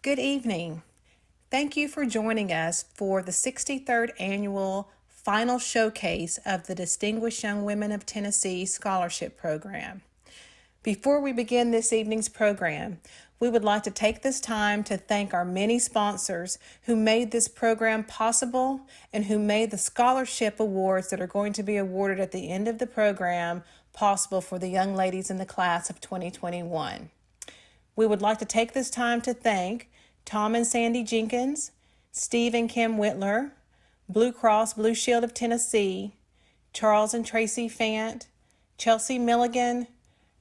Good evening. Thank you for joining us for the 63rd Annual Final Showcase of the Distinguished Young Women of Tennessee Scholarship Program. Before we begin this evening's program, we would like to take this time to thank our many sponsors who made this program possible and who made the scholarship awards that are going to be awarded at the end of the program possible for the young ladies in the class of 2021. We would like to take this time to thank Tom and Sandy Jenkins, Steve and Kim Whitler, Blue Cross Blue Shield of Tennessee, Charles and Tracy Fant, Chelsea Milligan,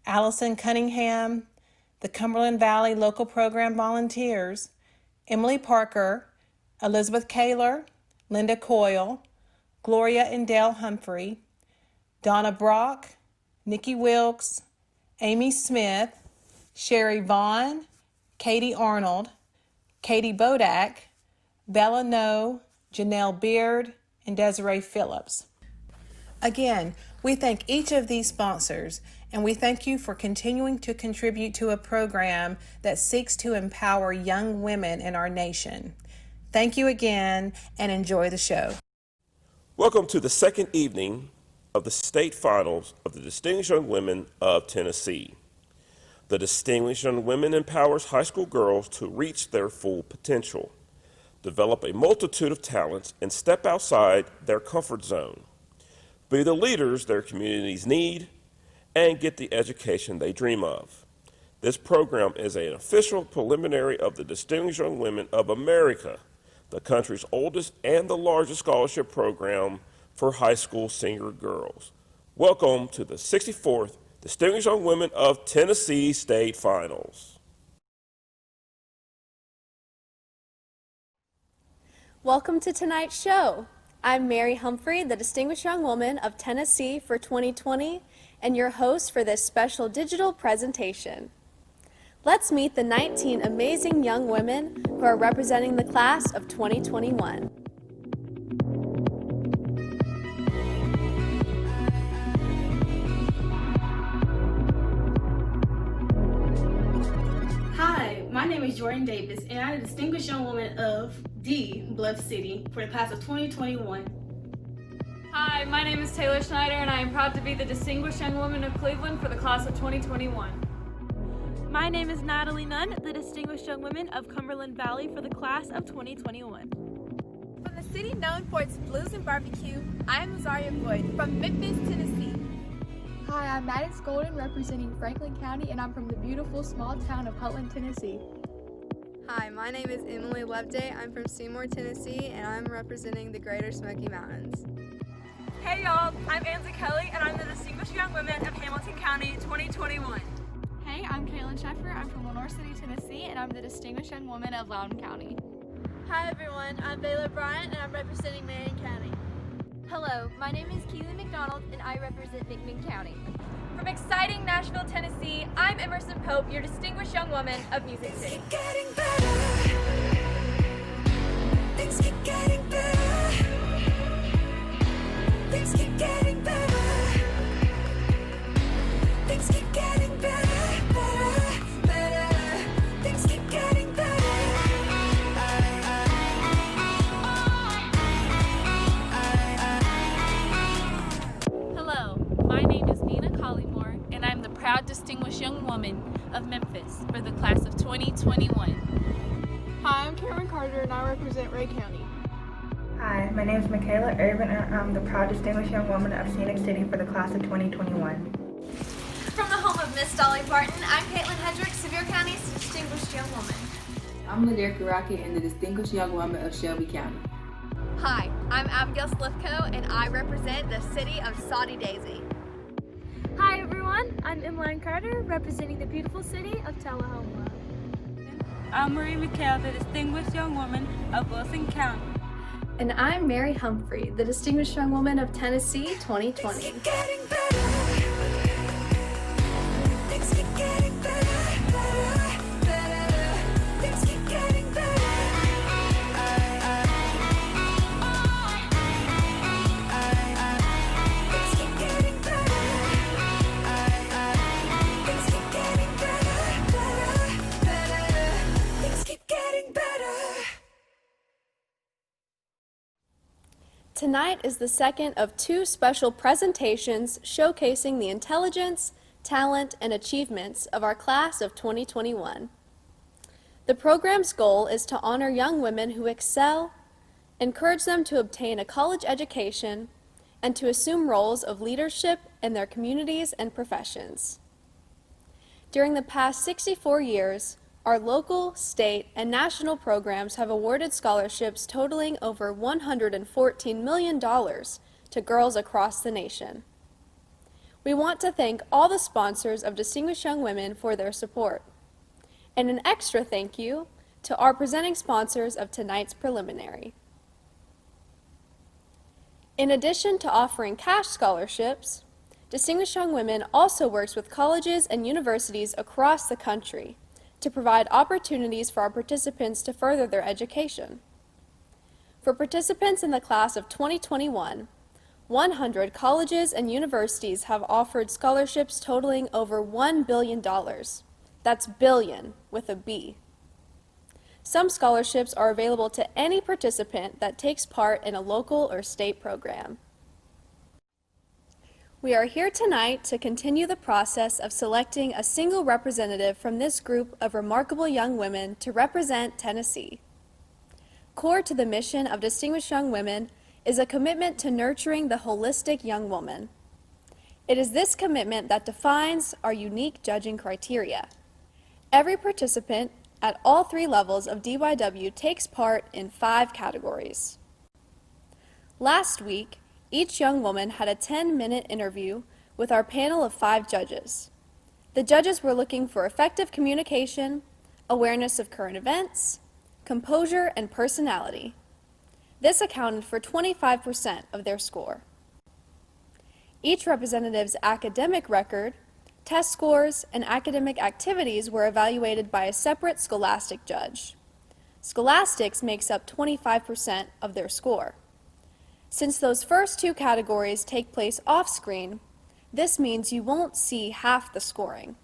Allison Cunningham, the Cumberland Valley Local Program Volunteers, Emily Parker, Elizabeth Kaler, Linda Coyle, Gloria and Dale Humphrey, Donna Brock, Nikki Wilkes, Amy Smith, Sherry Vaughn, Katie Arnold, Katie Bodak, Bella No, Janelle Beard, and Desiree Phillips. Again, we thank each of these sponsors, and we thank you for continuing to contribute to a program that seeks to empower young women in our nation. Thank you again, and enjoy the show. Welcome to the second evening of the state finals of the Distinguished Young Women of Tennessee. The Distinguished Young Women empowers high school girls to reach their full potential, develop a multitude of talents, and step outside their comfort zone, be the leaders their communities need, and get the education they dream of. This program is an official preliminary of the Distinguished Young Women of America, the country's oldest and the largest scholarship program for high school senior girls. Welcome to the 64th Distinguished Young Women of Tennessee State Finals. Welcome to tonight's show. I'm Mary Humphrey, the Distinguished Young Woman of Tennessee for 2020, and your host for this special digital presentation. Let's meet the 19 amazing young women who are representing the class of 2021. My name is Jordan Davis, and I'm a Distinguished Young Woman of D. Bluff City for the class of 2021. Hi, my name is Taylor Schneider, and I am proud to be the Distinguished Young Woman of Cleveland for the class of 2021. My name is Natalie Nunn, the Distinguished Young Woman of Cumberland Valley for the class of 2021. From the city known for its blues and barbecue, I am Azaria Boyd from Memphis, Tennessee. Hi, I'm Maddox Golden representing Franklin County, and I'm from the beautiful small town of Hutland, Tennessee. Hi, my name is Emily Loveday. I'm from Seymour, Tennessee, and I'm representing the Greater Smoky Mountains. Hey y'all, I'm Anza Kelly, and I'm the Distinguished Young Women of Hamilton County 2021. Hey, I'm Kaylin Sheffer. I'm from Lenore City, Tennessee, and I'm the Distinguished Young Woman of Loudoun County. Hi everyone, I'm Baylor Bryant, and I'm representing Marion County. Hello, my name is Keely McDonald, and I represent McMinn County. From exciting Nashville, Tennessee, I'm Emerson Pope, your Distinguished Young Woman of Music City. Things keep getting better. Things keep getting better. Things keep getting better, better, better. Things keep getting better. Hello, my name is Nina Collymore, and I'm the proud Distinguished Young Woman of Memphis for the class of 2021. Hi, I'm Cameron Carter, and I represent Ray County. Hi, my name is Michaela Irvin, and I'm the proud Distinguished Young Woman of Scenic City for the class of 2021. From the home of Miss Dolly Barton, I'm Caitlin Hendricks, Sevier County's Distinguished Young Woman. I'm Ladera Karaki, and the Distinguished Young Woman of Shelby County. Hi, I'm Abigail Slifko, and I represent the city of Soddy Daisy. Hi everyone, I'm Emmeline Carter, representing the beautiful city of Tullahoma. I'm Marie McHale, the Distinguished Young Woman of Wilson County. And I'm Mary Humphrey, the Distinguished Young Woman of Tennessee 2020. Keep getting Tonight is the second of two special presentations showcasing the intelligence, talent, and achievements of our class of 2021. The program's goal is to honor young women who excel, encourage them to obtain a college education, and to assume roles of leadership in their communities and professions. During the past 64 years, our local, state, and national programs have awarded scholarships totaling over $114 million to girls across the nation. We want to thank all the sponsors of Distinguished Young Women for their support, and an extra thank you to our presenting sponsors of tonight's preliminary. In addition to offering cash scholarships, Distinguished Young Women also works with colleges and universities across the country to provide opportunities for our participants to further their education. For participants in the class of 2021, 100 colleges and universities have offered scholarships totaling over $1 billion. That's billion with a B. Some scholarships are available to any participant that takes part in a local or state program. We are here tonight to continue the process of selecting a single representative from this group of remarkable young women to represent Tennessee. Core to the mission of Distinguished Young Women is a commitment to nurturing the holistic young woman. It is this commitment that defines our unique judging criteria. Every participant at all three levels of DYW takes part in 5 categories. Last week, each young woman had a 10-minute interview with our panel of 5 judges. The judges were looking for effective communication, awareness of current events, composure, and personality. This accounted for 25% of their score. Each representative's academic record, test scores, and academic activities were evaluated by a separate scholastic judge. Scholastics makes up 25% of their score. Since those first 2 categories take place off-screen, this means you won't see half the scoring.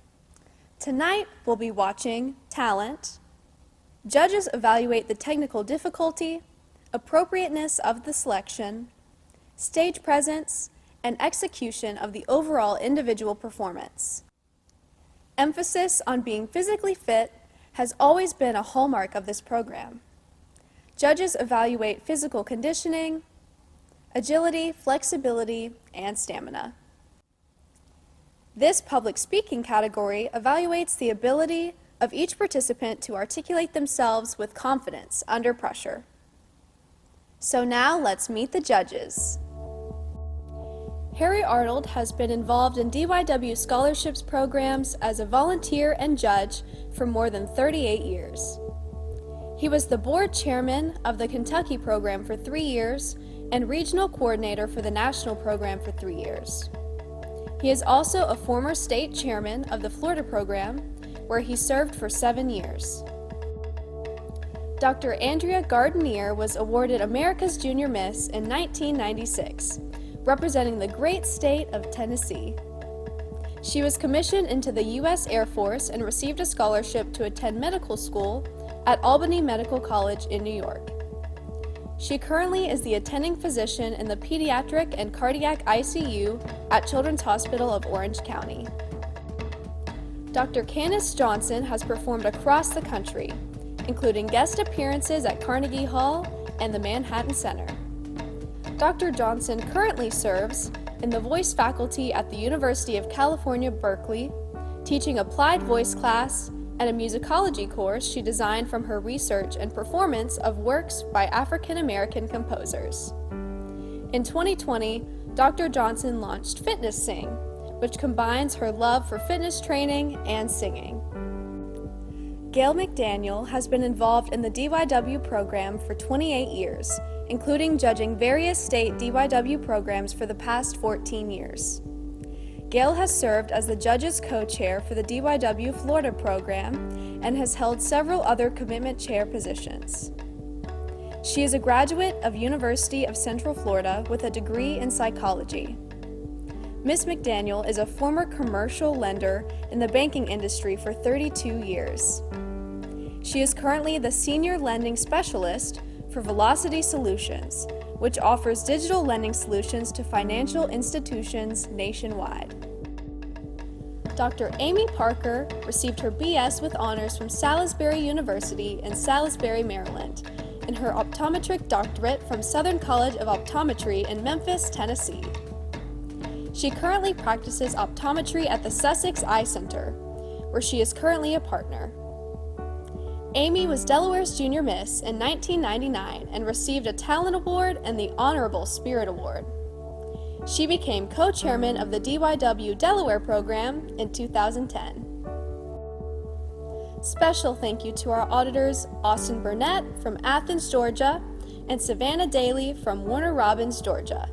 Tonight, we'll be watching talent. Judges evaluate the technical difficulty, appropriateness of the selection, stage presence, and execution of the overall individual performance. Emphasis on being physically fit has always been a hallmark of this program. Judges evaluate physical conditioning, agility, flexibility, and stamina. This public speaking category evaluates the ability of each participant to articulate themselves with confidence under pressure. So now let's meet the judges. Harry Arnold has been involved in DYW scholarships programs as a volunteer and judge for more than 38 years. He was the board chairman of the Kentucky program for 3 years and regional coordinator for the national program for 3 years. He is also a former state chairman of the Florida program, where he served for 7 years. Dr. Andrea Gardenier was awarded America's Junior Miss in 1996, representing the great state of Tennessee. She was commissioned into the U.S. Air Force and received a scholarship to attend medical school at Albany Medical College in New York. She currently is the attending physician in the pediatric and cardiac ICU at Children's Hospital of Orange County. Dr. Candace Johnson has performed across the country, including guest appearances at Carnegie Hall and the Manhattan Center. Dr. Johnson currently serves in the voice faculty at the University of California, Berkeley, teaching applied voice class and a musicology course she designed from her research and performance of works by African American composers. In 2020, Dr. Johnson launched Fitness Sing, which combines her love for fitness training and singing. Gail McDaniel has been involved in the DYW program for 28 years, including judging various state DYW programs for the past 14 years. Gail has served as the judge's co-chair for the DYW Florida program and has held several other commitment chair positions. She is a graduate of University of Central Florida with a degree in psychology. Ms. McDaniel is a former commercial lender in the banking industry for 32 years. She is currently the Senior Lending Specialist for Velocity Solutions, which offers digital lending solutions to financial institutions nationwide. Dr. Amy Parker received her BS with honors from Salisbury University in Salisbury, Maryland, and her optometric doctorate from Southern College of Optometry in Memphis, Tennessee. She currently practices optometry at the Sussex Eye Center, where she is currently a partner. Amy was Delaware's Junior Miss in 1999 and received a Talent Award and the Honorable Spirit Award. She became co-chairman of the DYW Delaware program in 2010. Special thank you to our auditors Austin Burnett from Athens, Georgia, and Savannah Daly from Warner Robins, Georgia.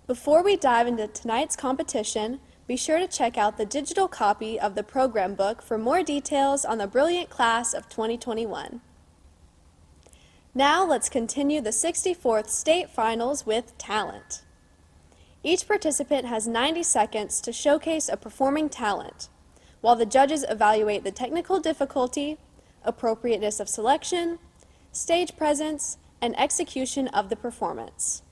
Before we dive into tonight's competition, be sure to check out the digital copy of the program book for more details on the brilliant class of 2021. Now let's continue the 64th State Finals with talent. Each participant has 90 seconds to showcase a performing talent, while the judges evaluate the technical difficulty, appropriateness of selection, stage presence, and execution of the performance.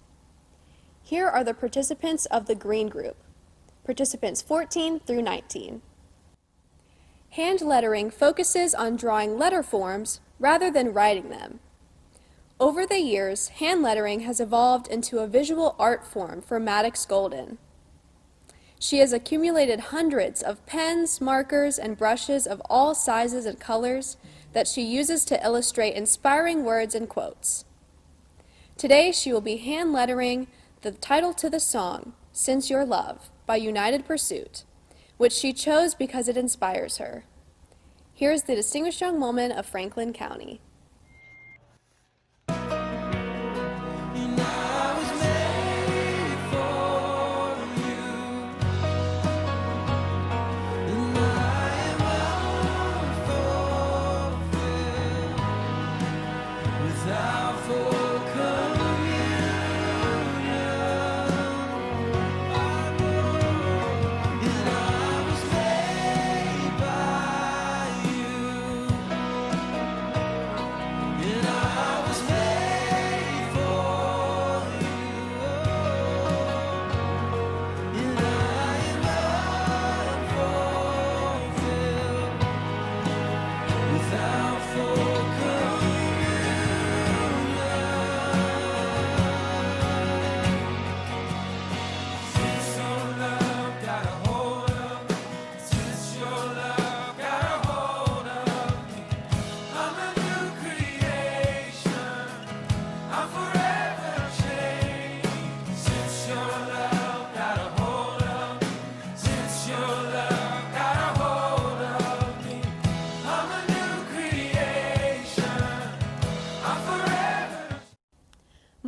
Here are the participants of the green group, participants 14 through 19. Hand lettering focuses on drawing letter forms rather than writing them. Over the years, hand lettering has evolved into a visual art form for Maddox Golden. She has accumulated hundreds of pens, markers, and brushes of all sizes and colors that she uses to illustrate inspiring words and quotes. Today, she will be hand lettering the title to the song, Since Your Love, by United Pursuit, which she chose because it inspires her. Here's the distinguished young woman of Franklin County.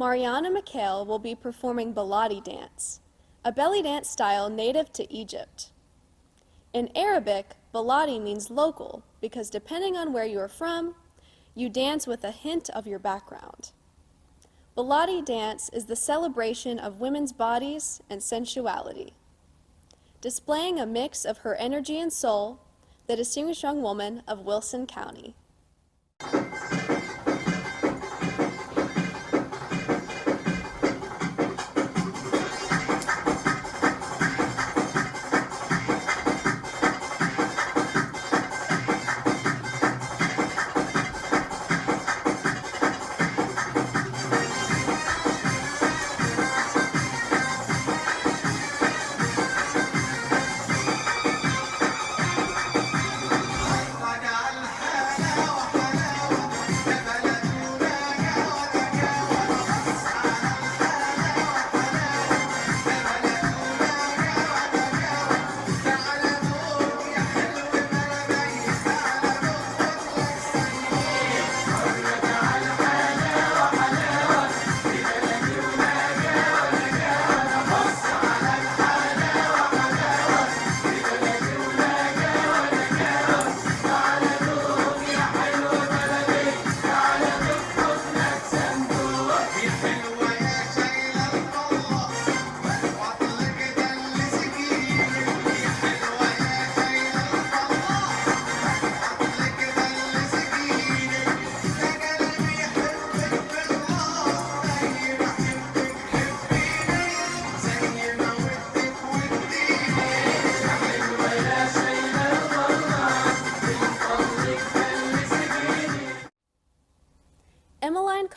Mariana McHale will be performing Baladi dance, a belly dance style native to Egypt. In Arabic, Baladi means local because depending on where you are from, you dance with a hint of your background. Baladi dance is the celebration of women's bodies and sensuality. Displaying a mix of her energy and soul, the distinguished young woman of Wilson County.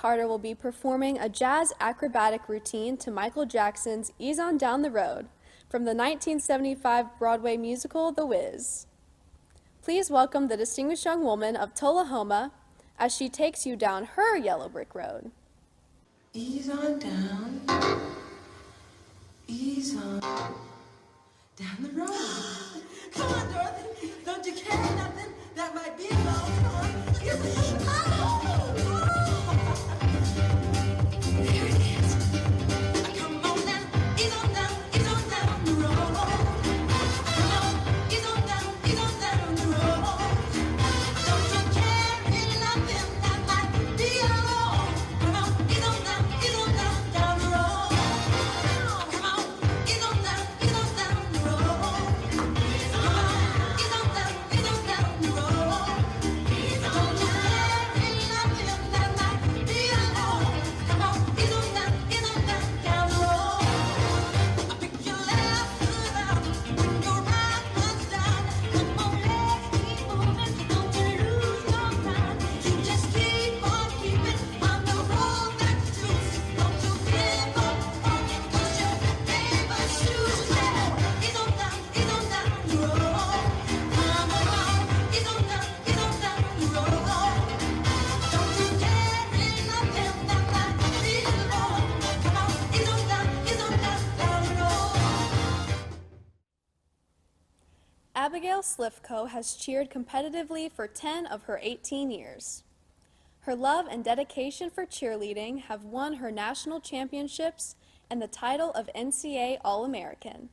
Carter will be performing a jazz acrobatic routine to Michael Jackson's Ease on Down the Road from the 1975 Broadway musical The Wiz. Please welcome the distinguished young woman of Tullahoma as she takes you down her yellow brick road. Ease on down, ease on down the road. Come on, Dorothy, don't you carry nothing that might be alone. Come on, here it is. Here it is. Come on down, ease on down the road. Come on, ease on down the road. Don't you carry nothing that might be alone. Come on, ease on down the road. Come on, ease on down the road. Abigail Slifko has cheered competitively for 10 of her 18 years. Her love and dedication for cheerleading have won her national championships and the title of NCAA All-American.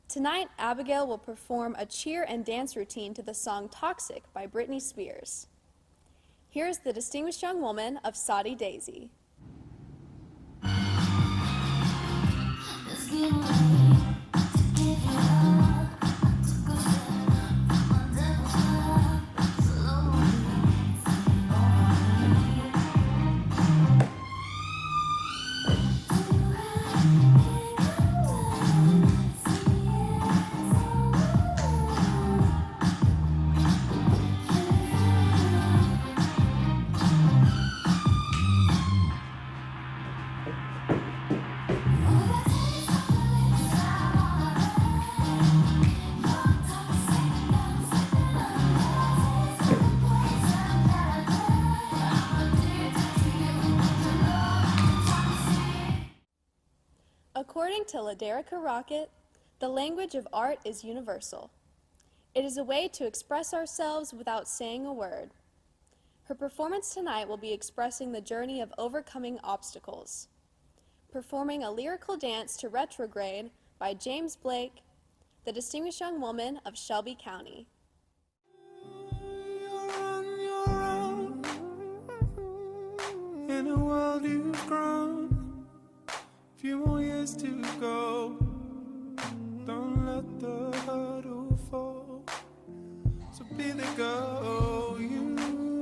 Tonight, Abigail will perform a cheer and dance routine to the song Toxic by Britney Spears. Here's the distinguished young woman of Soddy Daisy. According to Laderica Rocket, the language of art is universal. It is a way to express ourselves without saying a word. Her performance tonight will be expressing the journey of overcoming obstacles. Performing a lyrical dance to Retrograde by James Blake, the distinguished young woman of Shelby County. In a world you've grown, few more years to go. Don't let the hurdle fall. So be the girl you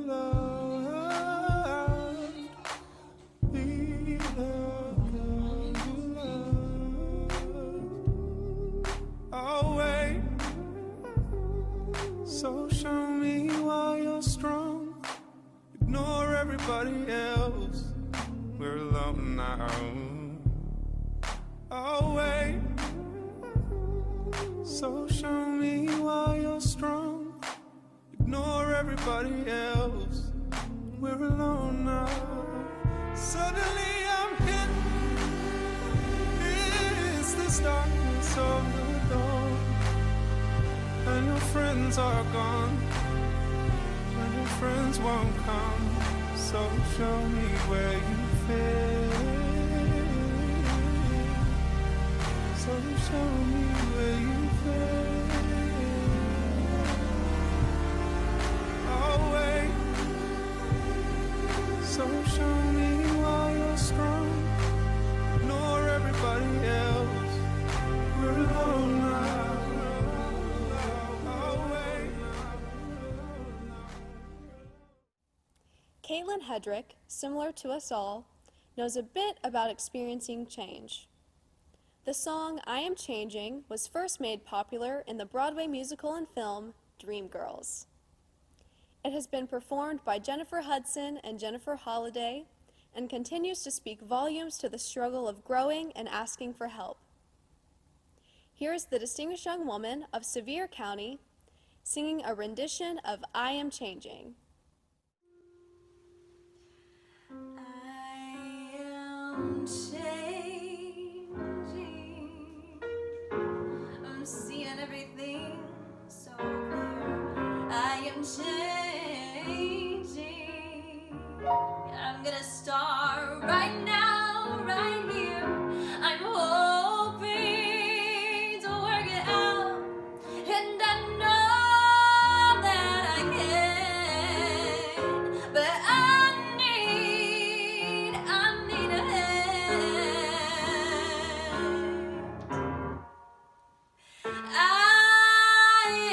love. Be the girl you love. I'll wait. So show me why you're strong. Ignore everybody else. We're alone now. I'll wait. So show me why you're strong. Ignore everybody else. We're alone now. Suddenly I'm hit. It's this darkness of the dawn. And your friends are gone. And your friends won't come. So show me where you fit. So show me where you fit. I'll wait. So show me why you're strong. Ignore everybody else. We're alone now. I'll wait. Caitlin Hedrick, similar to us all, knows a bit about experiencing change. The song I Am Changing was first made popular in the Broadway musical and film Dreamgirls. It has been performed by Jennifer Hudson and Jennifer Holliday, and continues to speak volumes to the struggle of growing and asking for help. Here is the distinguished young woman of Sevier County singing a rendition of I Am Changing. I'm changing. I'm seeing everything so clear. I am changing. I'm gonna start right now, right here. I'm hoping to work it out, and I know that I can. But I need a hand. I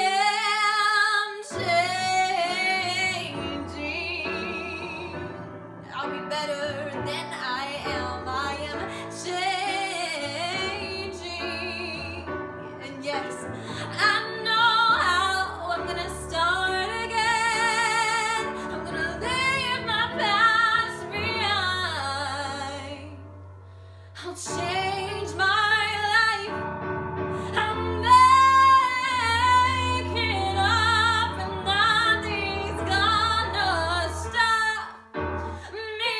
am changing. I'll be better than I am. I am changing. And yes, I know how I'm gonna start again. I'm gonna leave my past behind. I'll change my life. I'm making up, and nothing's gonna stop me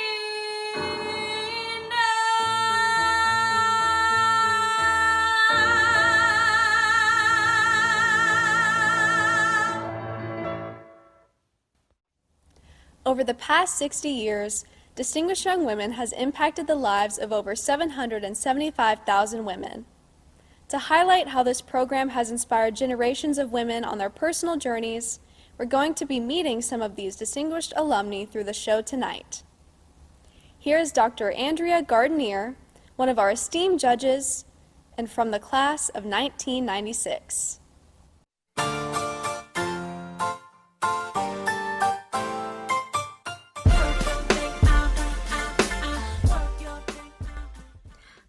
Over the past 60 years, Distinguished Young Women has impacted the lives of over 775,000 women. To highlight how this program has inspired generations of women on their personal journeys, we're going to be meeting some of these distinguished alumni through the show tonight. Here is Dr. Andrea Gardenier, one of our esteemed judges, and from the class of 1996.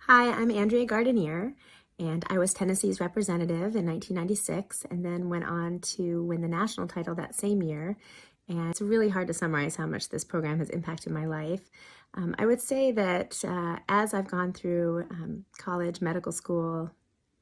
Hi, I'm Andrea Gardenier, and I was Tennessee's representative in 1996 and then went on to win the national title that same year. And it's really hard to summarize how much this program has impacted my life. I would say that as I've gone through college, medical school,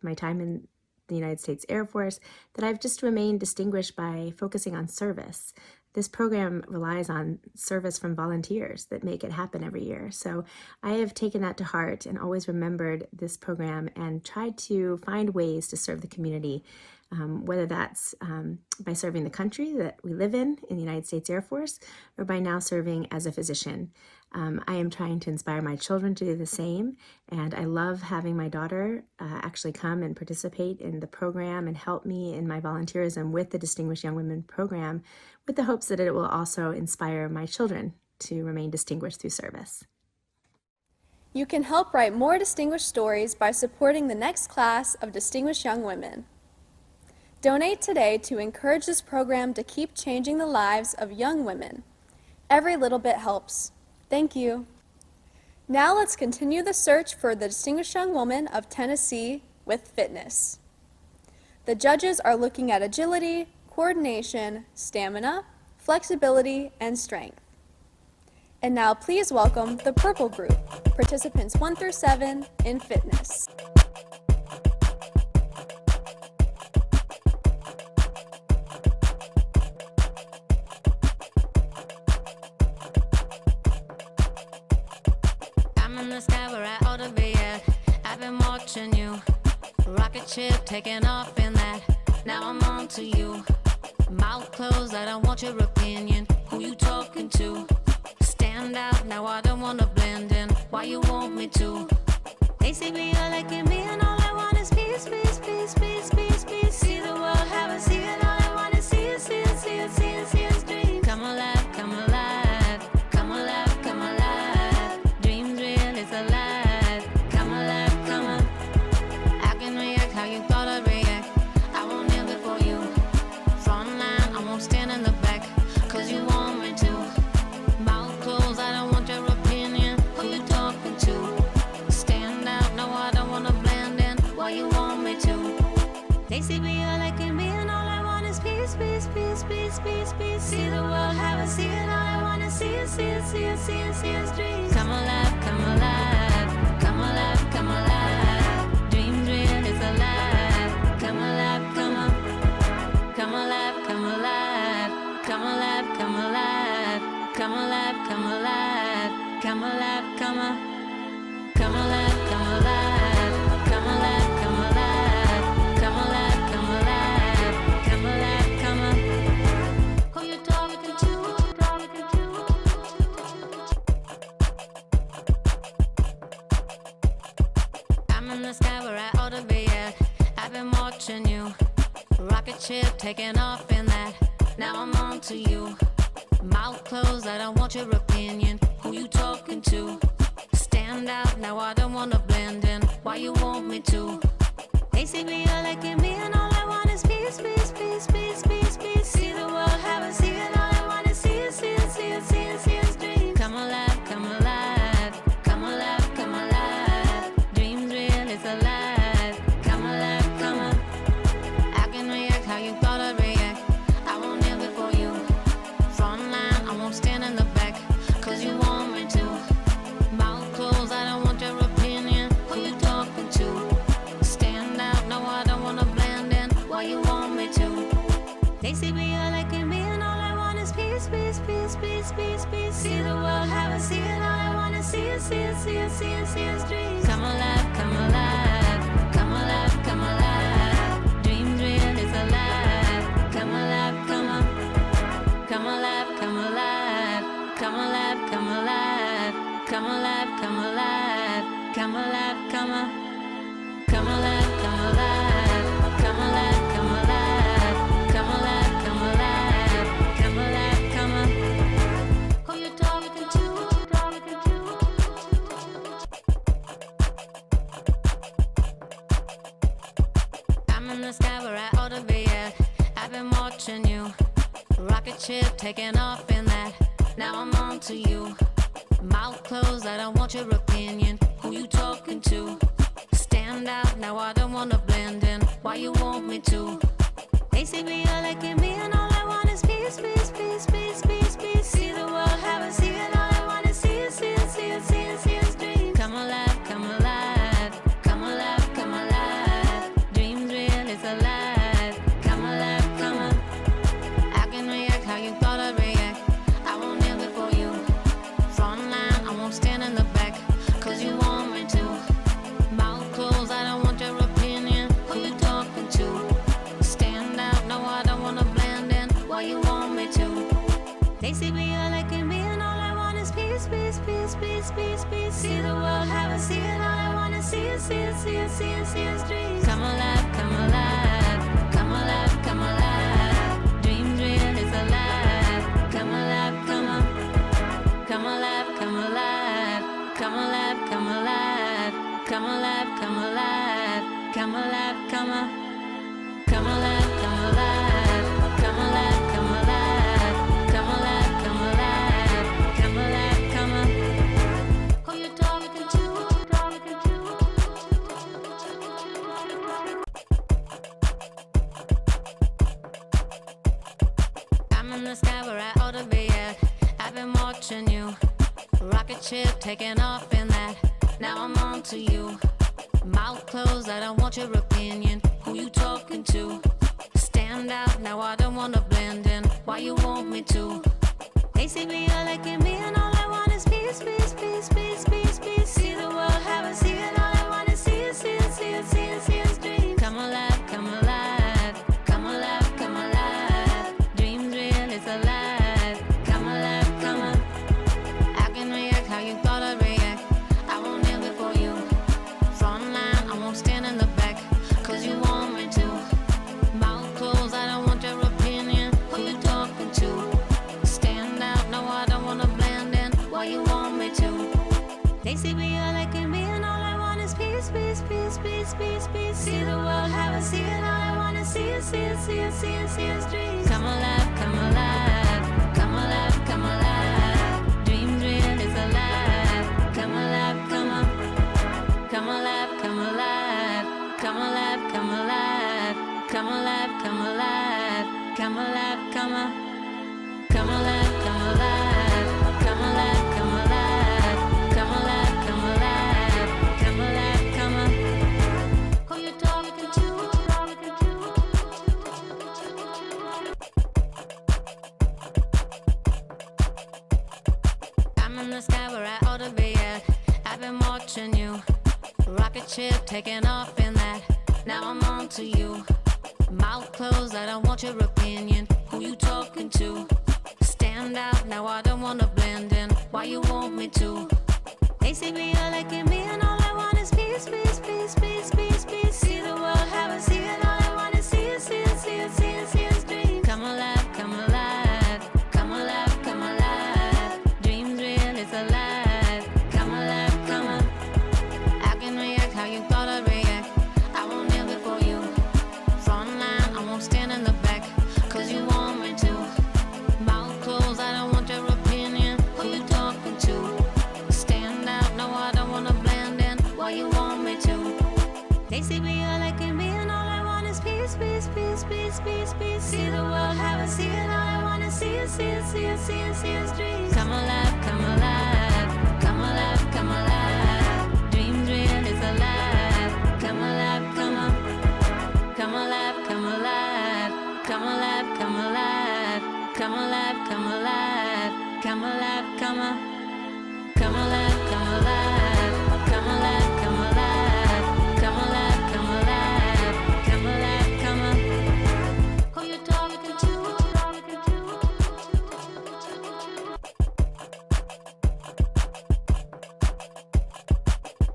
my time in the United States Air Force, that I've just remained distinguished by focusing on service. This program relies on service from volunteers that make it happen every year. So I have taken that to heart and always remembered this program and tried to find ways to serve the community, whether that's by serving the country that we live in the United States Air Force, or by now serving as a physician. I am trying to inspire my children to do the same, and I love having my daughter actually come and participate in the program and help me in my volunteerism with the Distinguished Young Women program, with the hopes that it will also inspire my children to remain distinguished through service. You can help write more distinguished stories by supporting the next class of Distinguished Young Women. Donate today to encourage this program to keep changing the lives of young women. Every little bit helps. Thank you. Now let's continue the search for the Distinguished Young Woman of Tennessee with fitness. The judges are looking at agility, coordination, stamina, flexibility, and strength. And now please welcome the purple group, participants 1 through 7 in fitness. I'm in the sky where I ought to be at. I've been watching you. Rocket ship taking off in that. Now I'm on to you. Mouth closed, I don't want your opinion. Who you talking to? Stand out, now I don't wanna blend in. Why you want me to? Basically you're liking me and all I want is peace, peace, peace, peace, peace, peace. See the world, have a see and all I want is see it, see it, see it, see it, see it, dream. Come alive, come alive, come alive, come alive. Dreams real, it's alive. Come alive, come on. I can react how you thought I'd react. I won't kneel before you. Front line, I won't stand in the back, cause you want me to. Mouth closed, I don't want your opinion. Who you talking to? Stand out, no I don't wanna blend in. Why you want me to? peace, peace, peace, peace, peace. See the world, have a see it. All I wanna see is, see it, see it, see it, see it, dreams. Come alive, come alive, come alive, come alive. Dreams real is alive. Come alive, come on, come alive, come alive, come alive, come alive, come alive, come alive, come alive, come on, come alive, come alive, come alive, come alive, come alive, come alive, come alive, come on. Who you talking to? I'm in the sky where I ought to be at. I've been watching you. Rocket ship taking off in that. Now I'm on to you. Mouth closed, I don't want your opinion. Who you talking to? Stand out, now I don't wanna blend in. Why you want me to? They see me, you're liking me, and all I want is peace, peace, peace, peace, peace, peace. See the world, have a see it. All I want is see it, see it, see it, see it, see it, dreams. Come alive, come alive, come alive, come alive. Dreams real, it's alive. Come alive, come on. I can react how you thought I'd react. I won't kneel before you. Front line, I won't stand in the back, cause you want me to. Mouth closed, I don't want your opinion. Who you talking to? Stand out, no, I don't wanna blend in. Why you want me to? They see me, you're liking me, and all I want is peace, peace, peace, peace, peace, peace. See the world, have a see it. All I wanna see is, see it, see it, see it, see it, dreams. Come alive, come alive, come alive, come alive. Dreams real, it's alive. Come alive, come on. Come alive, come alive, come alive, come alive, come alive, come alive, come alive, come on. Come alive, come alive, come alive, come alive, come alive, come alive, come alive, come on. Who you talking to? I'm in the sky where I ought to be at. I've been watching you. Rocket ship taking off in that. Now I'm on to you. Mouth closed, I don't want your opinion. Who you talking to? Stand out, now I don't wanna blend in. Why you want me to? They see me, you're liking me, and all I want is peace, peace, peace, peace, peace, peace. See the world, have a see it. All I want is see it, see it, see it, see it, see it, dreams. Come alive, come alive, come alive, come alive. Dreams real, it's alive. Come alive, come on. I can react how you thought I'd react. I won't kneel before you. Front line, I won't stand in the back, cause you want me to. Mouth closed, I don't want your opinion. Who you talking to? Stand out, no, I don't wanna blend in. Why you want me to? They see me, you're liking me, and all I want is peace, peace, peace, peace, peace, peace. See the world, have a see it. All I wanna see is, see it, see it, see it, see it, dreams. Come alive, come alive, come alive, come alive. Dreams real, it's alive. Come alive, come on. Come alive, come alive, come alive, come alive, come alive, come alive, come alive, come on. Come alive, come alive, come alive, come alive, come alive, come alive, come alive, come on. Who you talking to? I'm in the sky where I ought to be at. I've been watching you. Rocket ship taking off in that. Now I'm on to you. Mouth closed, I don't want your opinion. Who you talking to? Stand out, now I don't wanna blend in. Why you want me to? They see me, you're liking me, and all I want is peace, peace, peace, peace, peace, peace. See the world, have a see it. All I want is see it, see it, see it, see it, see it, dreams. Come alive, come alive, come alive, come alive. Dreams real, it's alive. Come alive, come on. I can react how you thought I'd react. I won't kneel before you. Front line, I won't stand in the back, cause you want me to. Mouth closed, I don't want your opinion. Who you talking to? Stand out, no, I don't wanna blend in. Why you want me to? They see me, you're liking me, and all I want is peace, peace, peace, peace, peace, peace. See the world, have a see it. All I wanna see is, see it, see it, see it, see it, dreams. Come alive, come alive, come alive, come alive. Dreams real, it's alive. Come alive, come on. Come alive, come alive, come alive, come alive, come alive, come alive, come alive. alive, come alive, come alive, come alive, come alive, come alive, come alive, come alive, come alive, come alive. Who you talking to? I'm in the sky where I ought to be at. I've been watching you. Rocket ship taking off in that. Now I'm on to you. Mouth closed, I don't want your opinion. Who you talking to? Stand out, now I don't wanna blend in. Why you want me to? They see me, you're liking me, and all I want is peace, peace, peace, peace, peace, peace. See the world, have a see it, all I want is see it, see it, see it, see it, see it, dream. Come alive, come alive, come alive, come alive. Dreams real, it's alive. Come alive, come on. I can react how you thought I'd react. I won't kneel before you. Front line, I won't stand in the back, cause you want me to. Mouth closed, I don't want your opinion. Who you talking to? Stand out, no, I don't wanna blend in. Why you want me to? They see me, you're liking me, and all I want is peace, peace, peace, peace, peace, peace. See the world, have a see it, all I want is see it, see it, see it, see it, see it, dreams. Come alive, come alive, come alive, come alive. Dreams real, it's alive. Come alive, come on. Come alive, come alive, come alive, come alive, come alive, come alive, come alive, come on. Come alive, come alive, come alive, come alive, come alive, come alive, come alive, come on. Who you talking to?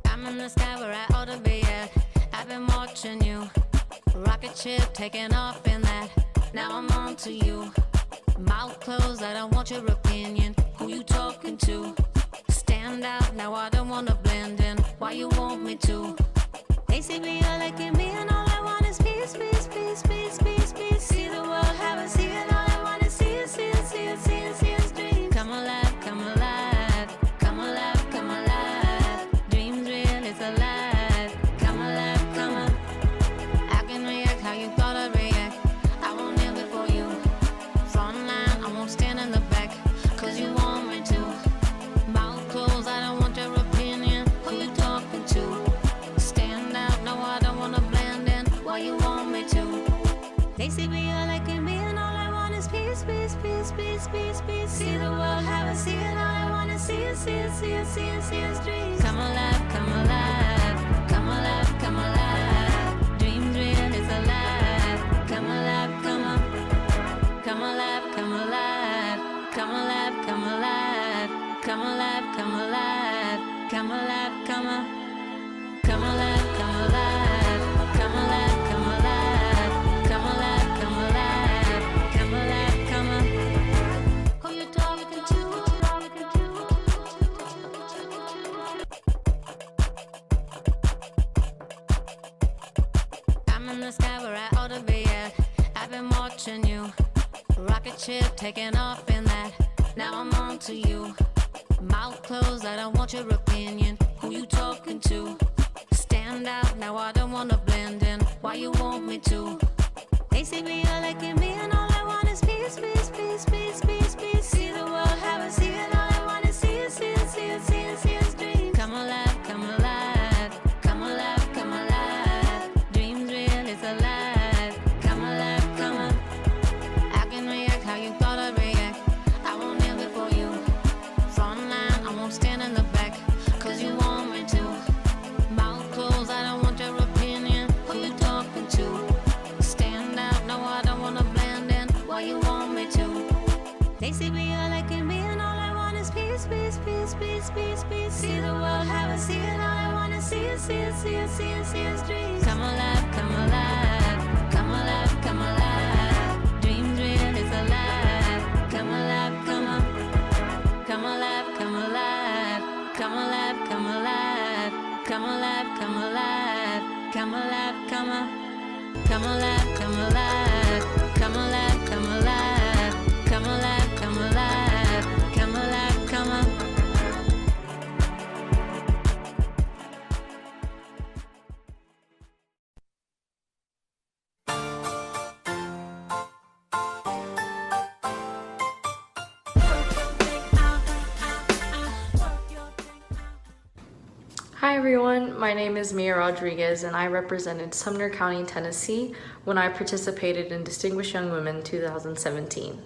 I'm in the sky where I ought to be at. I've been watching you. Rocket ship taking off in that. Now I'm on to you. Mouth closed, I don't want your opinion. Who you talking to? Stand out, now I don't wanna blend in. Why you want me to? They see me, you're liking me, and all I want is peace, peace, peace, peace, peace, peace. See the world, have a see it, all I want is see it, see it, see it, see it, see it, dream. Come alive, come alive, come alive, come alive. Dreams real, it's alive. Come alive, come on. I can react how you thought I'd react. I won't kneel before you. Front line, I won't stand in the back, cause you want me to. Mouth closed, I don't want your opinion. Who you talking to? Stand out, no, I don't wanna blend in. Why you want me to? They see me, you're liking me, and all I want is peace, peace, peace, peace, peace, peace. See the world, have a see it, all I want is see it, see it, see it, see it, see it, dreams. Come alive, come alive, come alive, come alive. Dreams real, it's alive. Come alive, come on. Come alive, come alive, come alive, come alive, come alive, come alive, come alive, come on. Come alive, come alive, come alive, come alive, come alive, come alive, come alive, come on. Who you talking to? I'm in the sky where I ought to be at. I've been watching you. Rocket ship taking off in that. Now I'm on to you. Mouth closed, I don't want your opinion. Who you talking to? Stand out, now I don't wanna blend in. Why you want me to? They see me, you're liking me, and all I want is peace, peace, peace, peace, peace, peace. See the world, have a see it, all I want is see it, see it, see it, see it, see it, dream. Come alive, come alive, come alive, come alive. Dreams real, it's alive. Come alive, come on. I can react how you thought I'd react. I won't kneel before you. Front line, I won't stand in the back, cause you want me to. Mouth closed, I don't want your opinion. Who you talking to? Stand out, no, I don't wanna blend in. Why you want me to? They see me, you're liking me, and all I want is peace, peace, peace, peace, peace, peace. See the world, have a see it, all I want is see it, see it, see it, see it, see it, dreams. Come alive, come alive, come alive, come alive. Dreams real, it's alive. Come alive, come on. Come alive, come alive, come alive, come alive, come alive, come alive, come alive, come on. Come alive, come alive, come alive, come alive, come alive, come alive, come alive, come on. Hi everyone, my name is Mia Rodriguez and I represented Sumner County, Tennessee when I participated in Distinguished Young Women 2017.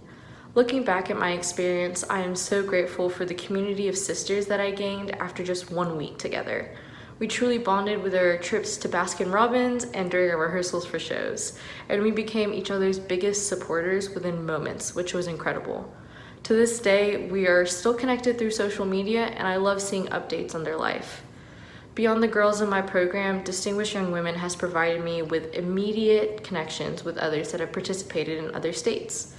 Looking back at my experience, I am so grateful for the community of sisters that I gained after just 1 week together. We truly bonded with our trips to Baskin Robbins and during our rehearsals for shows, and we became each other's biggest supporters within moments, which was incredible. To this day, we are still connected through social media and I love seeing updates on their life. Beyond the girls in my program, Distinguished Young Women has provided me with immediate connections with others that have participated in other states.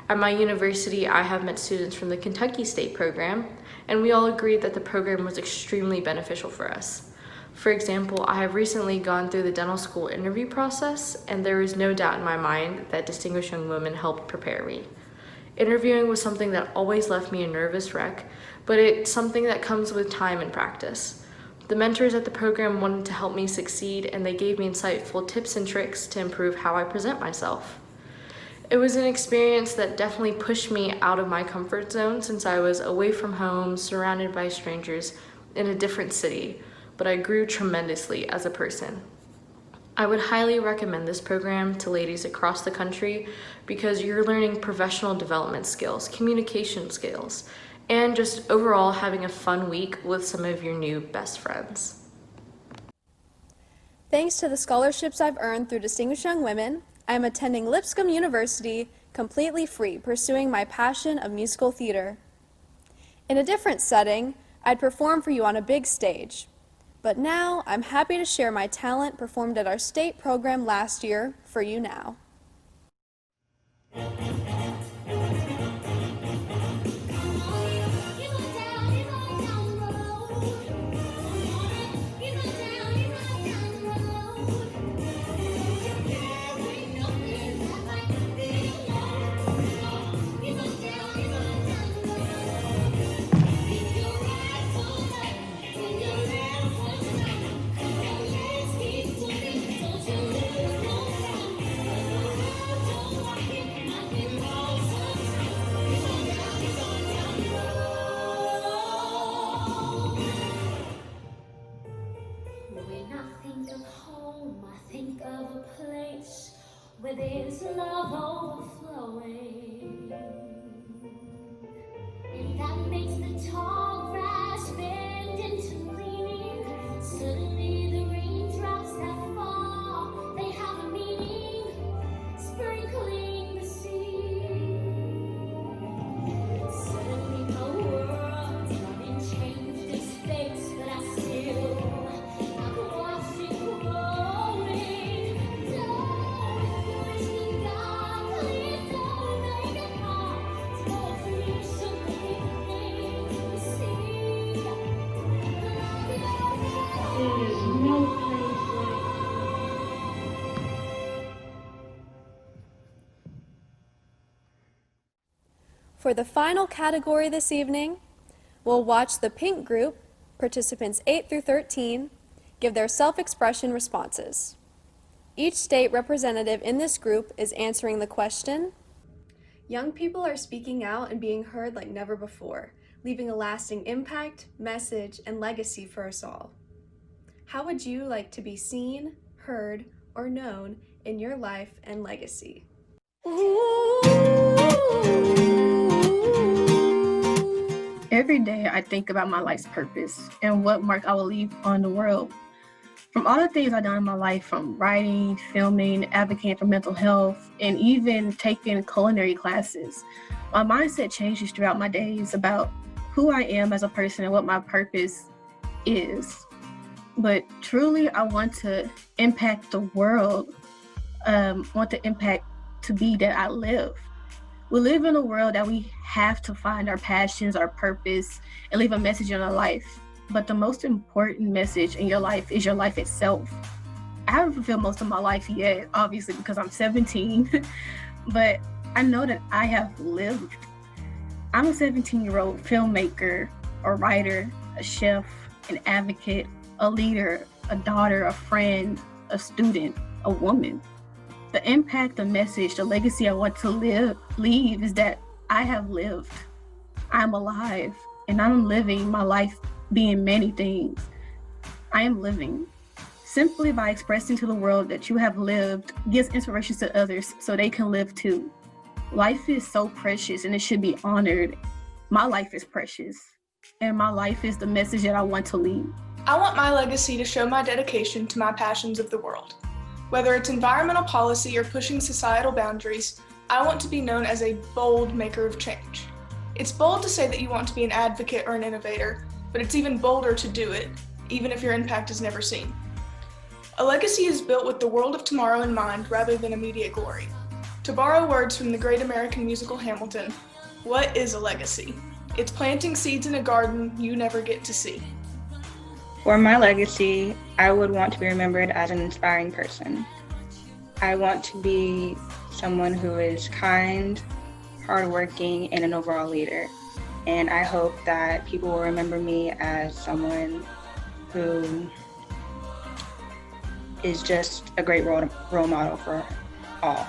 At my university, I have met students from the Kentucky State program, and we all agreed that the program was extremely beneficial for us. For example, I have recently gone through the dental school interview process, and there is no doubt in my mind that Distinguished Young Women helped prepare me. Interviewing was something that always left me a nervous wreck, but it's something that comes with time and practice. The mentors at the program wanted to help me succeed, and they gave me insightful tips and tricks to improve how I present myself. It was an experience that definitely pushed me out of my comfort zone since I was away from home, surrounded by strangers in a different city, but I grew tremendously as a person. I would highly recommend this program to ladies across the country because you're learning professional development skills, communication skills, and just overall having a fun week with some of your new best friends. Thanks to the scholarships I've earned through Distinguished Young Women, I am attending Lipscomb University completely free, pursuing my passion of musical theater. In a different setting, I'd perform for you on a big stage. But now, I'm happy to share my talent performed at our state program last year for you now. Where there's love overflowing, and that makes the tall grass bend into leaning. Suddenly the raindrops that fall, they have a meaning, sprinkling the sea. Suddenly my world's running changed its face, but I can watch it growing. For the final category this evening, we'll watch the Pink Group, participants 8 through 13, give their self-expression responses. Each state representative in this group is answering the question, young people are speaking out and being heard like never before, leaving a lasting impact, message, and legacy for us all. How would you like to be seen, heard, or known in your life and legacy? Every day I think about my life's purpose and what mark I will leave on the world. From all the things I've done in my life, from writing, filming, advocating for mental health, and even taking culinary classes, my mindset changes throughout my days about who I am as a person and what my purpose is. But truly, I want to impact the world, want the impact to be that I live. We live in a world that we have to find our passions, our purpose, and leave a message in our life. But the most important message in your life is your life itself. I haven't fulfilled most of my life yet, obviously, because I'm 17, but I know that I have lived. I'm a 17-year-old filmmaker, a writer, a chef, an advocate, a leader, a daughter, a friend, a student, a woman. The impact, the message, the legacy I want to leave is that I have lived. I'm alive, and I'm living my life being many things. I am living. Simply by expressing to the world that you have lived gives inspiration to others so they can live too. Life is so precious and it should be honored. My life is precious, and my life is the message that I want to leave. I want my legacy to show my dedication to my passions of the world. Whether it's environmental policy or pushing societal boundaries, I want to be known as a bold maker of change. It's bold to say that you want to be an advocate or an innovator, but it's even bolder to do it, even if your impact is never seen. A legacy is built with the world of tomorrow in mind rather than immediate glory. To borrow words from the great American musical Hamilton, what is a legacy? It's planting seeds in a garden you never get to see. For my legacy, I would want to be remembered as an inspiring person. I want to be someone who is kind, hardworking, and an overall leader. And I hope that people will remember me as someone who is just a great role model for all.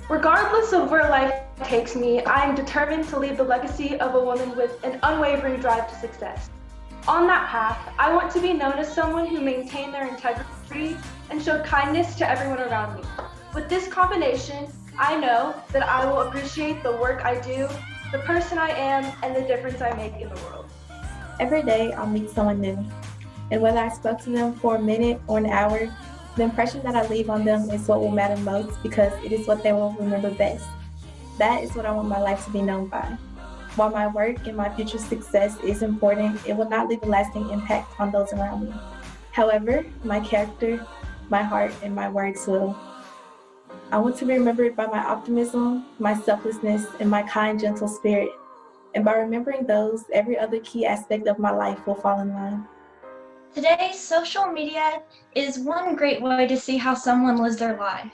Regardless of where life takes me, I am determined to leave the legacy of a woman with an unwavering drive to success. On that path, I want to be known as someone who maintained their integrity and showed kindness to everyone around me. With this combination, I know that I will appreciate the work I do, the person I am, and the difference I make in the world. Every day, I'll meet someone new. And whether I spoke to them for a minute or an hour, the impression that I leave on them is what will matter most because it is what they will remember best. That is what I want my life to be known by. While my work and my future success is important, it will not leave a lasting impact on those around me. However, my character, my heart, and my words will. I want to be remembered by my optimism, my selflessness, and my kind, gentle spirit. And by remembering those, every other key aspect of my life will fall in line. Today, social media is one great way to see how someone lives their life.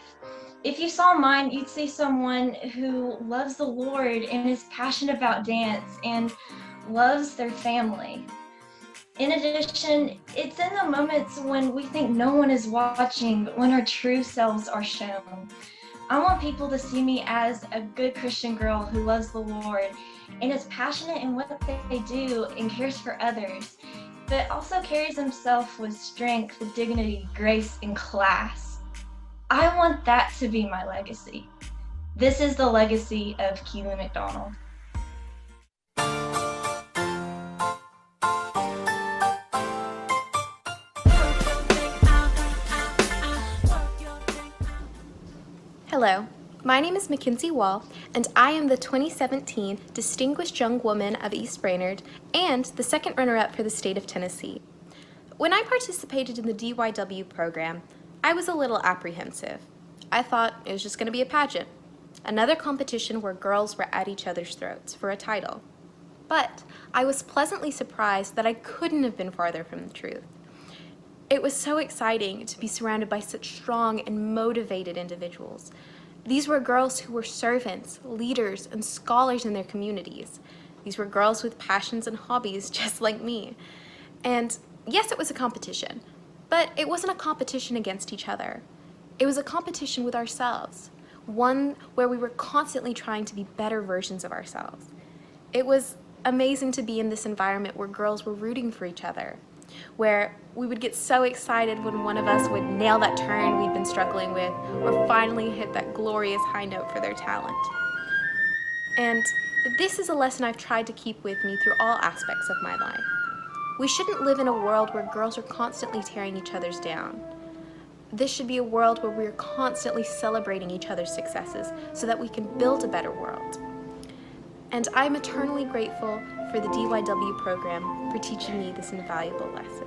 If you saw mine, you'd see someone who loves the Lord and is passionate about dance and loves their family. In addition, it's in the moments when we think no one is watching, but when our true selves are shown. I want people to see me as a good Christian girl who loves the Lord and is passionate in what they do and cares for others, but also carries himself with strength, with dignity, grace, and class. I want that to be my legacy. This is the legacy of Keely McDonald. Hello, my name is Mackenzie Wall, and I am the 2017 Distinguished Young Woman of East Brainerd and the second runner-up for the state of Tennessee. When I participated in the DYW program, I was a little apprehensive. I thought it was just going to be a pageant, another competition where girls were at each other's throats for a title. But I was pleasantly surprised that I couldn't have been farther from the truth. It was so exciting to be surrounded by such strong and motivated individuals. These were girls who were servants, leaders, and scholars in their communities. These were girls with passions and hobbies just like me. And yes, it was a competition, but it wasn't a competition against each other. It was a competition with ourselves, one where we were constantly trying to be better versions of ourselves. It was amazing to be in this environment where girls were rooting for each other, where we would get so excited when one of us would nail that turn we'd been struggling with or finally hit that glorious high note for their talent. And this is a lesson I've tried to keep with me through all aspects of my life. We shouldn't live in a world where girls are constantly tearing each other's down. This should be a world where we're constantly celebrating each other's successes so that we can build a better world. And I'm eternally grateful for the DYW program for teaching me this invaluable lesson.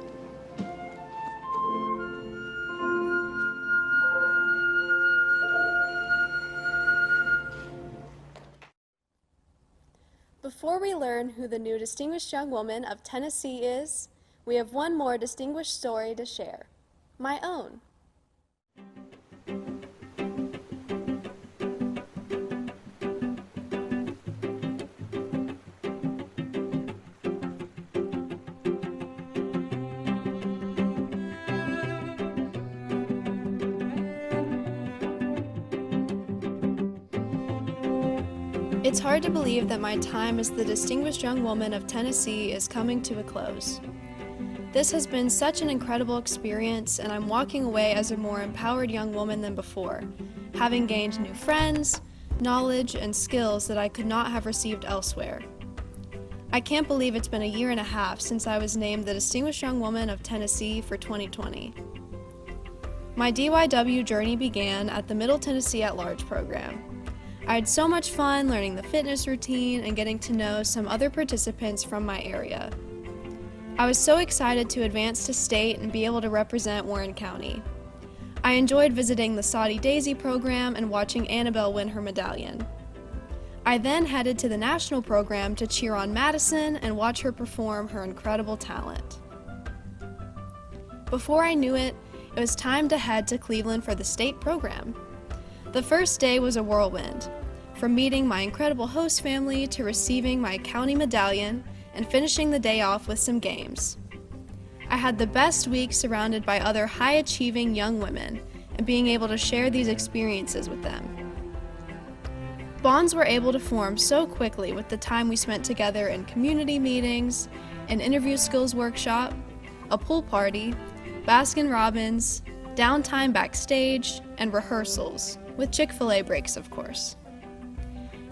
Before we learn who the new Distinguished Young Woman of Tennessee is, we have one more distinguished story to share, my own. It's hard to believe that my time as the Distinguished Young Woman of Tennessee is coming to a close. This has been such an incredible experience, and I'm walking away as a more empowered young woman than before, having gained new friends, knowledge, and skills that I could not have received elsewhere. I can't believe it's been a year and a half since I was named the Distinguished Young Woman of Tennessee for 2020. My DYW journey began at the Middle Tennessee at Large program. I had so much fun learning the fitness routine and getting to know some other participants from my area. I was so excited to advance to state and be able to represent Warren County. I enjoyed visiting the Saudi Daisy program and watching Annabelle win her medallion. I then headed to the national program to cheer on Madison and watch her perform her incredible talent. Before I knew it, it was time to head to Cleveland for the state program. The first day was a whirlwind, from meeting my incredible host family to receiving my county medallion and finishing the day off with some games. I had the best week surrounded by other high-achieving young women and being able to share these experiences with them. Bonds were able to form so quickly with the time we spent together in community meetings, an interview skills workshop, a pool party, Baskin-Robbins, downtime backstage, and rehearsals, with Chick-fil-A breaks, of course.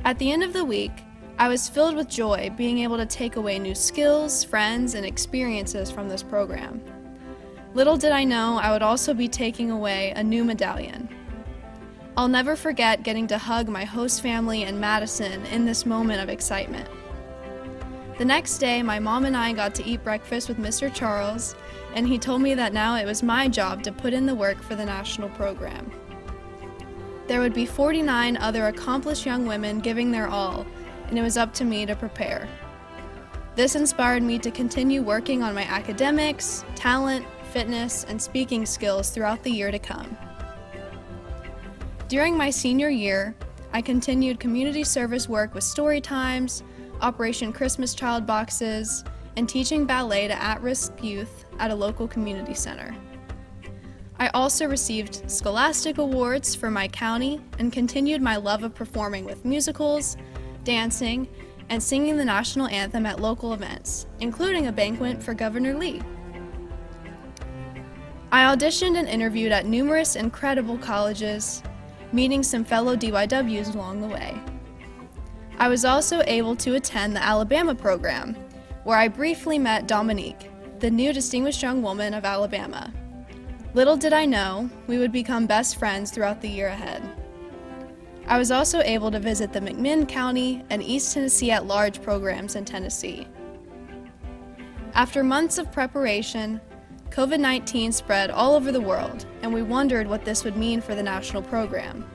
At the end of the week, I was filled with joy being able to take away new skills, friends, and experiences from this program. Little did I know I would also be taking away a new medallion. I'll never forget getting to hug my host family and Madison in this moment of excitement. The next day, my mom and I got to eat breakfast with Mr. Charles, and he told me that now it was my job to put in the work for the national program. There would be 49 other accomplished young women giving their all, and it was up to me to prepare. This inspired me to continue working on my academics, talent, fitness, and speaking skills throughout the year to come. During my senior year, I continued community service work with story times, Operation Christmas Child boxes, and teaching ballet to at-risk youth at a local community center. I also received scholastic awards for my county and continued my love of performing with musicals, dancing, and singing the national anthem at local events, including a banquet for Governor Lee. I auditioned and interviewed at numerous incredible colleges, meeting some fellow DYWs along the way. I was also able to attend the Alabama program, where I briefly met Dominique, the new Distinguished Young Woman of Alabama. Little did I know, we would become best friends throughout the year ahead. I was also able to visit the McMinn County and East Tennessee at Large programs in Tennessee. After months of preparation, COVID-19 spread all over the world, and we wondered what this would mean for the national program.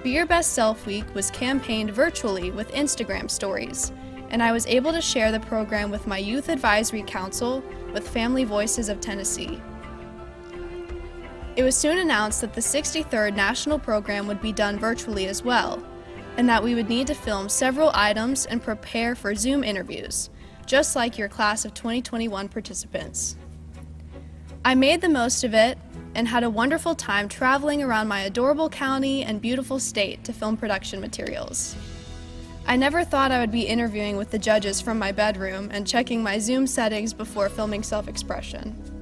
Be Your Best Self Week was campaigned virtually with Instagram stories, and I was able to share the program with my Youth Advisory Council with Family Voices of Tennessee. It was soon announced that the 63rd national program would be done virtually as well, and that we would need to film several items and prepare for Zoom interviews, just like your class of 2021 participants. I made the most of it and had a wonderful time traveling around my adorable county and beautiful state to film production materials. I never thought I would be interviewing with the judges from my bedroom and checking my Zoom settings before filming self-expression.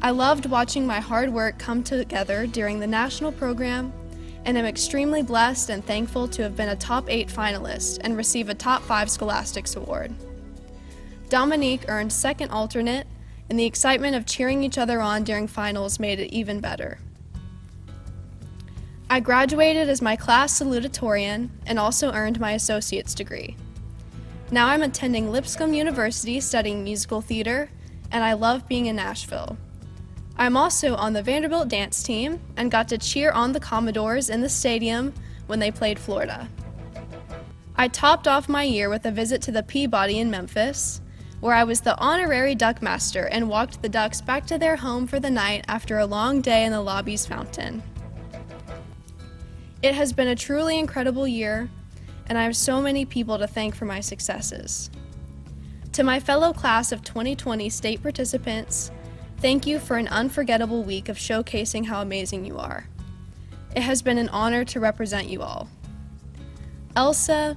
I loved watching my hard work come together during the national program, and am extremely blessed and thankful to have been a top 8 finalist and receive a top 5 Scholastics Award. Dominique earned second alternate, and the excitement of cheering each other on during finals made it even better. I graduated as my class salutatorian and also earned my associate's degree. Now I'm attending Lipscomb University studying musical theater, and I love being in Nashville. I'm also on the Vanderbilt dance team and got to cheer on the Commodores in the stadium when they played Florida. I topped off my year with a visit to the Peabody in Memphis, where I was the honorary duck master and walked the ducks back to their home for the night after a long day in the lobby's fountain. It has been a truly incredible year, and I have so many people to thank for my successes. To my fellow class of 2020 state participants, thank you for an unforgettable week of showcasing how amazing you are. It has been an honor to represent you all. Elsa,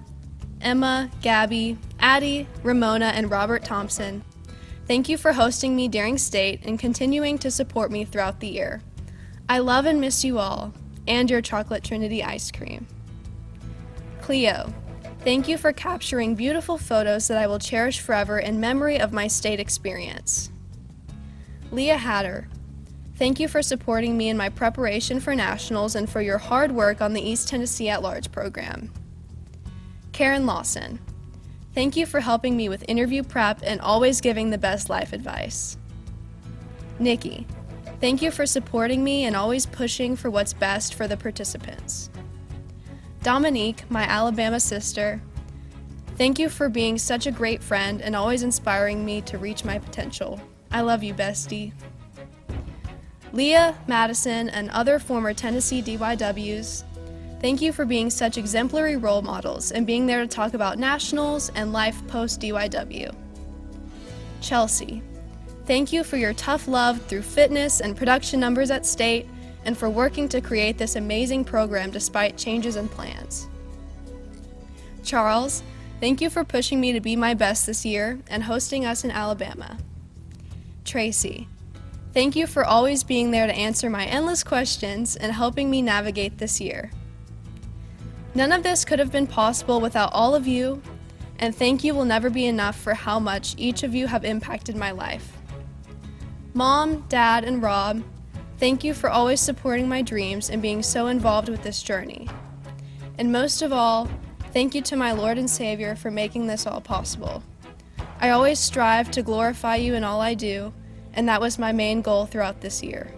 Emma, Gabby, Addie, Ramona, and Robert Thompson, Thank you for hosting me during state and continuing to support me throughout the year. I love and miss you all, and your chocolate Trinity ice cream. Cleo, thank you for capturing beautiful photos that I will cherish forever in memory of my state experience. Leah Hatter, thank you for supporting me in my preparation for nationals and for your hard work on the East Tennessee at-Large program. Karen Lawson, thank you for helping me with interview prep and always giving the best life advice. Nikki, thank you for supporting me and always pushing for what's best for the participants. Dominique, my Alabama sister, thank you for being such a great friend and always inspiring me to reach my potential. I love you, bestie. Leah, Madison, and other former Tennessee DYWs, thank you for being such exemplary role models and being there to talk about nationals and life post-DYW. Chelsea, thank you for your tough love through fitness and production numbers at state and for working to create this amazing program despite changes in plans. Charles, thank you for pushing me to be my best this year and hosting us in Alabama. Tracy, thank you for always being there to answer my endless questions and helping me navigate this year. None of this could have been possible without all of you, and thank you will never be enough for how much each of you have impacted my life. Mom, Dad, and Rob, thank you for always supporting my dreams and being so involved with this journey. And most of all, thank you to my Lord and Savior for making this all possible. I always strive to glorify you in all I do, and that was my main goal throughout this year.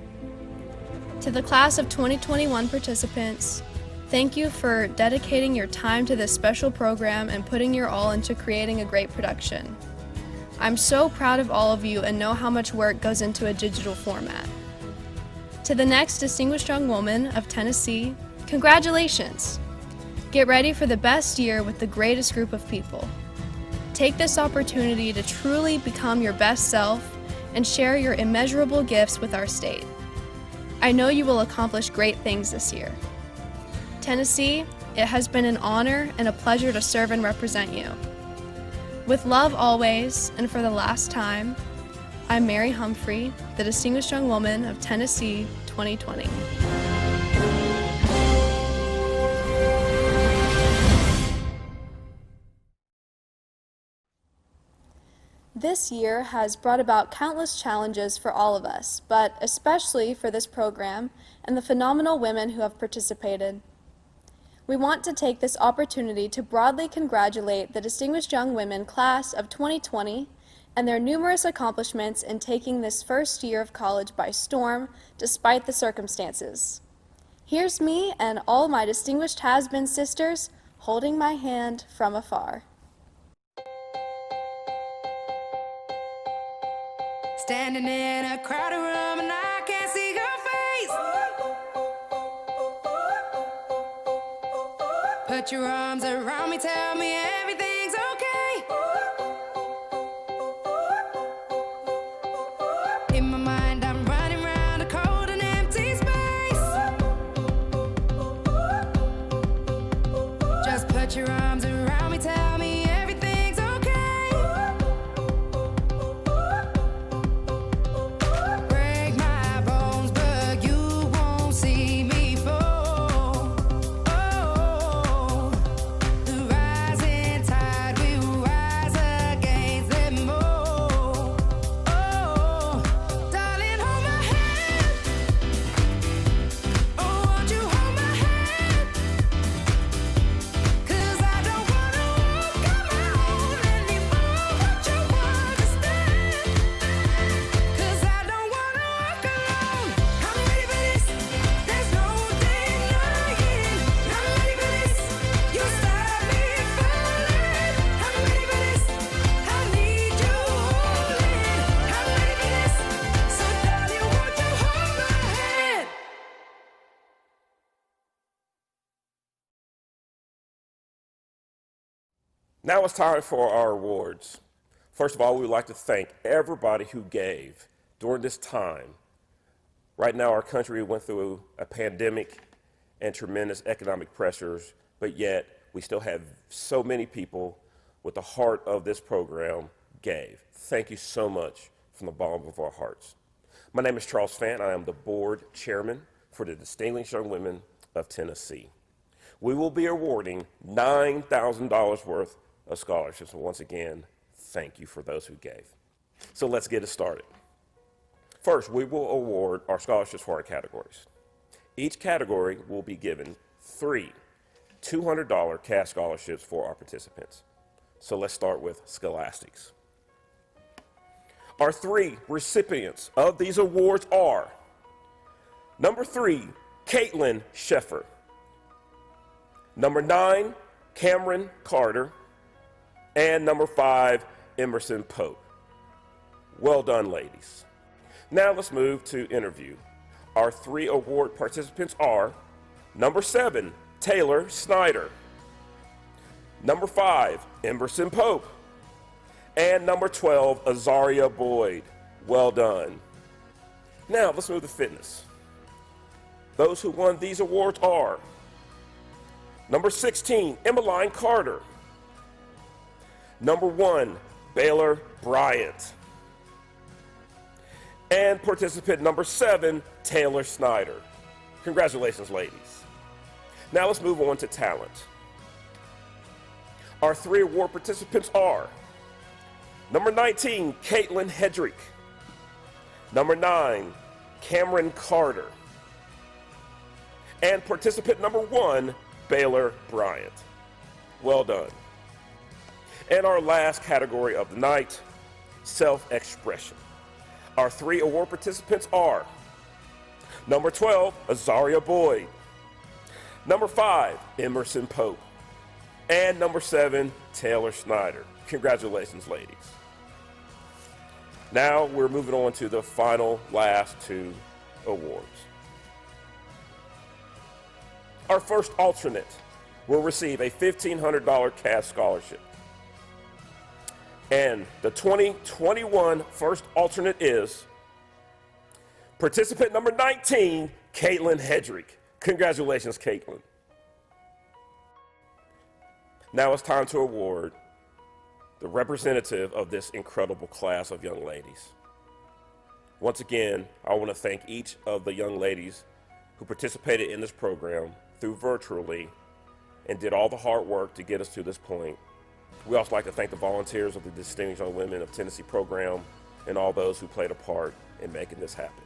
To the class of 2021 participants, thank you for dedicating your time to this special program and putting your all into creating a great production. I'm so proud of all of you and know how much work goes into a digital format. To the next Distinguished Young Woman of Tennessee, congratulations! Get ready for the best year with the greatest group of people. Take this opportunity to truly become your best self and share your immeasurable gifts with our state. I know you will accomplish great things this year. Tennessee, it has been an honor and a pleasure to serve and represent you. With love always, and for the last time, I'm Mary Humphrey, the Distinguished Young Woman of Tennessee 2020. This year has brought about countless challenges for all of us, but especially for this program and the phenomenal women who have participated. We want to take this opportunity to broadly congratulate the Distinguished Young Women Class of 2020 and their numerous accomplishments in taking this first year of college by storm despite the circumstances. Here's me and all my distinguished has-been sisters holding my hand from afar. Standing in a crowded room and I can't see your face. Put your arms around me, tell me everything's okay. In my mind I'm running around a cold and empty space. Just put your arms around me, tell me everything's okay. Break my bones, but you won't see me fall. Oh, the rising tide will rise against them all. Oh, darling, hold my hand. Oh, won't you hold my hand? 'Cause I don't wanna walk on my own anymore. Won't you understand? 'Cause I don't wanna walk alone. I'm ready for this. There's no denying. I'm ready for this. You stop me falling. I'm ready for this. I need you holding. I'm ready for this. So darling, won't you hold my hand? Now it's time for our awards. First of all, we would like to thank everybody who gave during this time. Right now, our country went through a pandemic and tremendous economic pressures, but yet we still have so many people with the heart of this program gave. Thank you so much from the bottom of our hearts. My name is Charles Fant. I am the board chairman for the Distinguished Young Women of Tennessee. We will be awarding $9,000 worth of scholarships. And once again, thank you for those who gave. So let's get it started. First, we will award our scholarships for our categories. Each category will be given 3 $200 cash scholarships for our participants. So let's start with scholastics. Our 3 recipients of these awards are number 3, Caitlin Sheffer. Number 9, Cameron Carter. And number 5, Emerson Pope. Well done, ladies. Now let's move to interview. Our 3 award participants are number 7, Taylor Snyder. Number 5, Emerson Pope. And number 12, Azaria Boyd. Well done. Now let's move to fitness. Those who won these awards are number 16, Emmeline Carter. Number 1, Baylor Bryant. And participant number 7, Taylor Snyder. Congratulations, ladies. Now let's move on to talent. Our 3 award participants are number 19, Caitlin Hedrick. Number 9, Cameron Carter. And participant number 1, Baylor Bryant. Well done. And our last category of the night, self-expression. Our 3 award participants are number 12, Azaria Boyd. Number 5, Emerson Pope. And number 7, Taylor Snyder. Congratulations, ladies. Now we're moving on to the last 2 awards. Our first alternate will receive a $1,500 cash scholarship. And the 2021 first alternate is participant number 19, Caitlin Hedrick. Congratulations, Caitlin. Now it's time to award the representative of this incredible class of young ladies. Once again, I want to thank each of the young ladies who participated in this program through virtually and did all the hard work to get us to this point. We also like to thank the volunteers of the Distinguished Young Women of Tennessee program and all those who played a part in making this happen.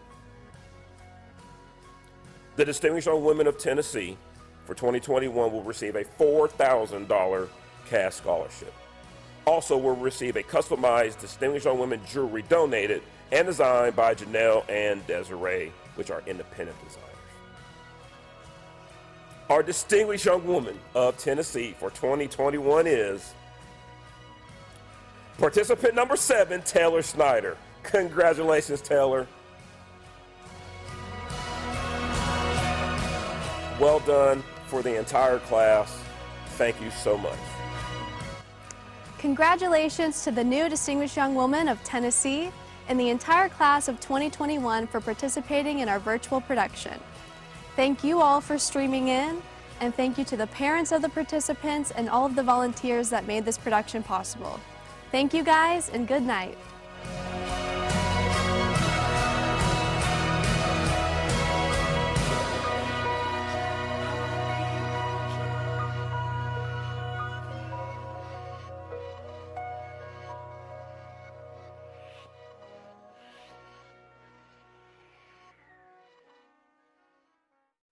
The Distinguished Young Women of Tennessee for 2021 will receive a $4,000 cash scholarship. Also will receive a customized Distinguished Young Women jewelry donated and designed by Janelle and Desiree, which are independent designers. Our Distinguished Young Woman of Tennessee for 2021 is participant number 7, Taylor Snyder. Congratulations, Taylor. Well done for the entire class. Thank you so much. Congratulations to the new Distinguished Young Woman of Tennessee and the entire class of 2021 for participating in our virtual production. Thank you all for streaming in, and thank you to the parents of the participants and all of the volunteers that made this production possible. Thank you guys, and good night.